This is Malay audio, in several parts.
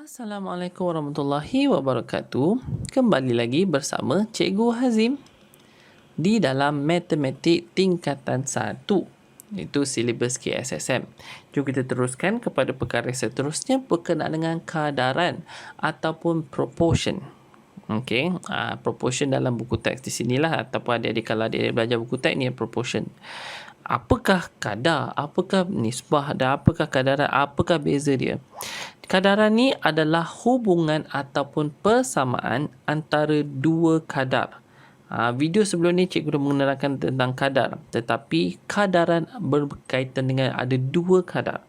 Assalamualaikum warahmatullahi wabarakatuh. Kembali lagi bersama Cikgu Hazim di dalam Matematik Tingkatan 1. Itu silibus KSSM. Jom kita teruskan kepada perkara seterusnya berkenaan dengan kadaran ataupun proportion. Okey, proportion dalam buku teks di sinilah, ataupun adik-adik kalau adik-adik belajar buku teks ni proportion. Apakah kadar, apakah nisbah dan apakah kadaran, apakah beza dia? Kadaran ni adalah hubungan ataupun persamaan antara dua kadar. Video sebelum ni cikgu dah menerangkan tentang kadar, tetapi kadaran berkaitan dengan ada dua kadar.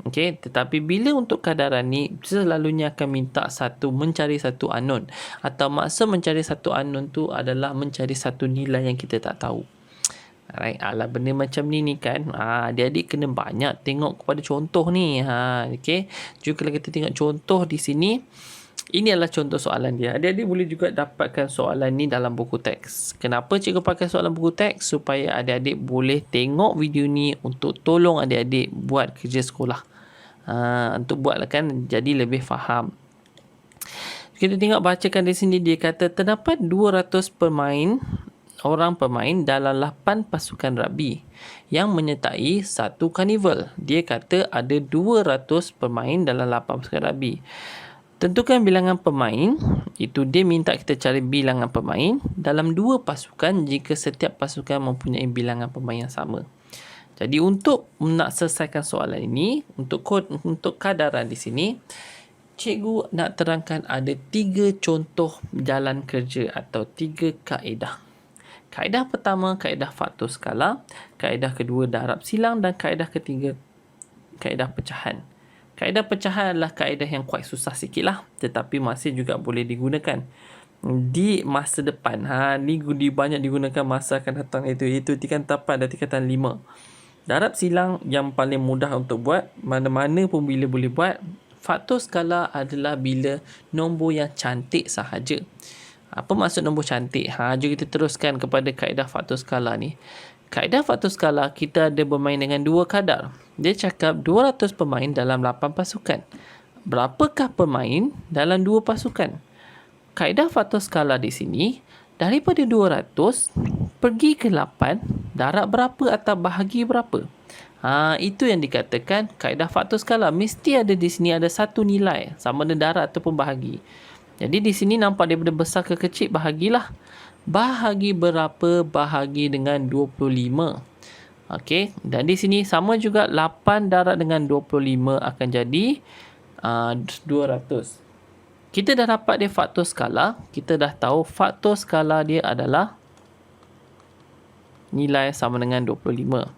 Okey, tetapi bila untuk kadaran ni selalunya akan minta mencari satu unknown, atau maksud mencari satu unknown tu adalah mencari satu nilai yang kita tak tahu. Alright, benda macam ni kan, adik-adik kena banyak tengok kepada contoh ni. Okey, jom kalau kita tengok contoh di sini. Ini adalah contoh soalan dia. Adik-adik boleh juga dapatkan soalan ni dalam buku teks. Kenapa cikgu pakai soalan buku teks? Supaya adik-adik boleh tengok video ni untuk tolong adik-adik buat kerja sekolah. Untuk buatlah kan, jadi lebih faham. Kita tengok bacakan di sini, dia kata terdapat 200 orang pemain dalam 8 pasukan rugby yang menyertai satu karnival. Dia kata ada 200 pemain dalam 8 pasukan rugby. Tentukan bilangan pemain, itu dia minta kita cari bilangan pemain dalam dua pasukan jika setiap pasukan mempunyai bilangan pemain yang sama. Jadi untuk nak selesaikan soalan ini, untuk kadaran di sini, cikgu nak terangkan ada 3 contoh jalan kerja atau 3 kaedah. Kaedah pertama, kaedah faktor skala. Kaedah kedua, darab silang. Dan kaedah ketiga, kaedah pecahan. Kaedah pecahan adalah kaedah yang quite susah sikit lah, tetapi masih juga boleh digunakan di masa depan. Ni banyak digunakan masa akan datang, itu tingkatan 4 dan tingkatan 5. Darab silang yang paling mudah untuk buat, mana-mana pun bila boleh buat. Faktor skala adalah bila nombor yang cantik sahaja. Apa maksud nombor cantik? Jom kita teruskan kepada kaedah faktor skala ni. Kaedah faktor skala, kita ada bermain dengan dua kadar. Dia cakap 200 pemain dalam 8 pasukan. Berapakah pemain dalam 2 pasukan? Kaedah faktor skala di sini, daripada 200 pergi ke 8, darab berapa atau bahagi berapa? Itu yang dikatakan kaedah faktor skala. Mesti ada di sini ada satu nilai, sama ada darab ataupun bahagi. Jadi di sini nampak daripada besar ke kecil, bahagilah. Bahagi berapa? Bahagi dengan 25. Okey, dan di sini sama juga 8 darab dengan 25 akan jadi 200. Kita dah dapat dia faktor skala. Kita dah tahu faktor skala dia adalah nilai sama dengan 25.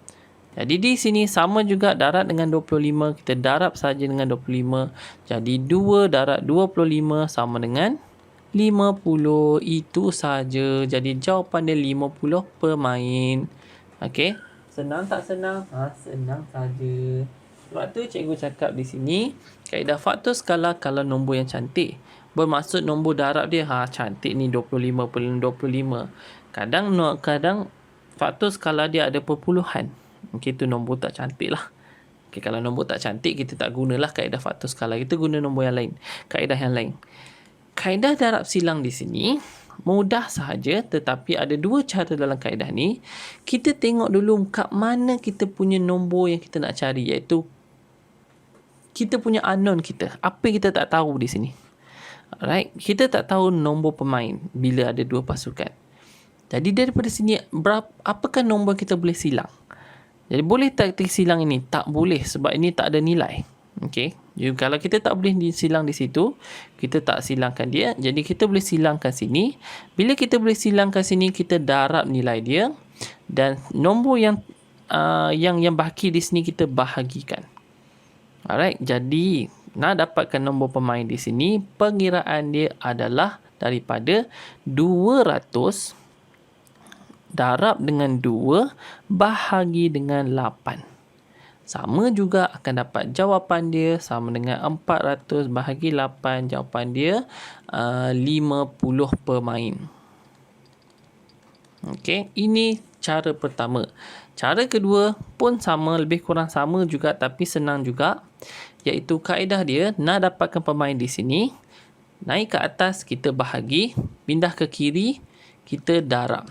Jadi di sini sama juga darab dengan 25. Kita darab saja dengan 25. Jadi 2 darab 25 sama dengan 50. Itu saja. Jadi jawapan dia 50 pemain. Okey. Senang tak senang? Senang saja. Sebab tu cikgu cakap di sini, kaedah faktor skala kalau nombor yang cantik. Bermaksud nombor darab dia cantik ni 25 per 25. Kadang faktor skala dia ada perpuluhan. Okey, tu nombor tak cantik lah. Okey, kalau nombor tak cantik, kita tak gunalah kaedah faktor skala. Kita guna nombor yang lain, kaedah yang lain. Kaedah darab silang di sini mudah sahaja, tetapi ada dua cara dalam kaedah ni. Kita tengok dulu kat mana kita punya nombor yang kita nak cari, iaitu kita punya unknown kita. Apa yang kita tak tahu di sini? Alright, kita tak tahu nombor pemain bila ada dua pasukan. Jadi daripada sini, apakah nombor kita boleh silang? Jadi boleh tak silang ini? Tak boleh, sebab ini tak ada nilai. Okey. Jadi kalau kita tak boleh silang di situ, kita tak silangkan dia. Jadi kita boleh silangkan sini. Bila kita boleh silangkan sini, kita darab nilai dia, dan nombor yang baki di sini kita bahagikan. Alright. Jadi nak dapatkan nombor pemain di sini, pengiraan dia adalah daripada 200 darab dengan 2 bahagi dengan 8. Sama juga akan dapat jawapan dia sama dengan 400 bahagi 8. Jawapan dia 50 pemain. Okey, ini cara pertama. Cara kedua pun sama, lebih kurang sama juga, tapi senang juga. iaitu kaedah dia nak dapatkan pemain di sini, naik ke atas kita bahagi, pindah ke kiri kita darab.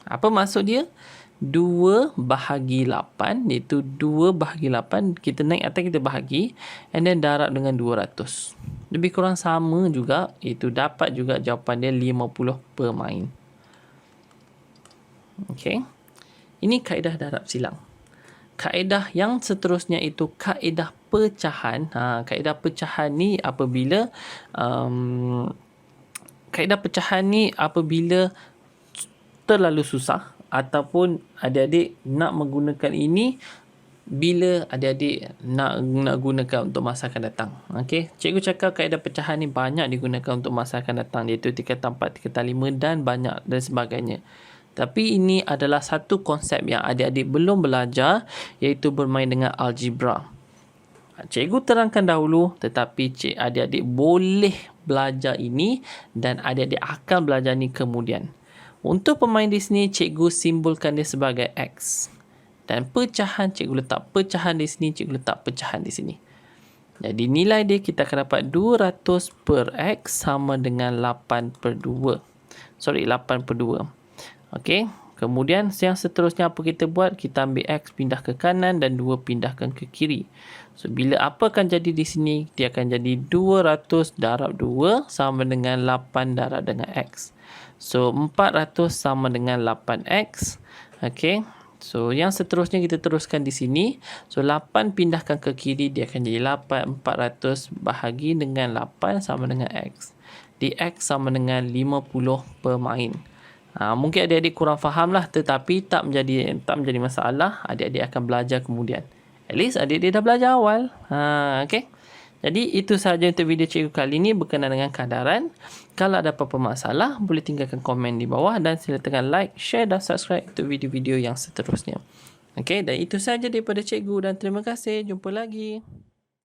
Apa maksud dia? 2 bahagi 8, iaitu 2 bahagi 8, kita naik atas kita bahagi, and then darab dengan 200. Lebih kurang sama juga, iaitu dapat juga jawapan dia 50 pemain. Okay. Ini kaedah darab silang. Kaedah yang seterusnya itu kaedah pecahan. Kaedah pecahan ni apabila kaedah pecahan ni apabila terlalu susah ataupun adik-adik nak menggunakan ini bila adik-adik nak gunakan untuk masa akan datang. Okey, cikgu cakap kaedah pecahan ni banyak digunakan untuk masa akan datang, iaitu tingkatan 4, tingkatan 5 dan banyak dan sebagainya. Tapi ini adalah satu konsep yang adik-adik belum belajar, iaitu bermain dengan algebra. Cikgu terangkan dahulu, tetapi adik-adik boleh belajar ini dan adik-adik akan belajar ini kemudian. Untuk pemain di sini, cikgu simbolkan dia sebagai X. Dan pecahan, cikgu letak pecahan di sini, cikgu letak pecahan di sini. Jadi nilai dia kita akan dapat 200 per X sama dengan 8 per 2. 8 per 2. Okey, kemudian yang seterusnya apa kita buat? Kita ambil X pindah ke kanan dan 2 pindahkan ke kiri. So, bila apa akan jadi di sini? Dia akan jadi 200 darab 2 sama dengan 8 darab dengan X. So, 400 sama dengan 8X. Okey, so yang seterusnya kita teruskan di sini. So, 8 pindahkan ke kiri, dia akan jadi 8. 400 bahagi dengan 8 sama dengan X. Di X sama dengan 50 pemain. Mungkin adik-adik kurang faham lah, tetapi tak menjadi masalah. Adik-adik akan belajar kemudian. At least adik-adik dah belajar awal. Okay. Jadi itu sahaja untuk video cikgu kali ini berkenaan dengan kadaran. Kalau ada apa-apa masalah, boleh tinggalkan komen di bawah dan sila tekan like, share dan subscribe untuk video-video yang seterusnya. Okay, dan itu sahaja daripada cikgu dan terima kasih. Jumpa lagi.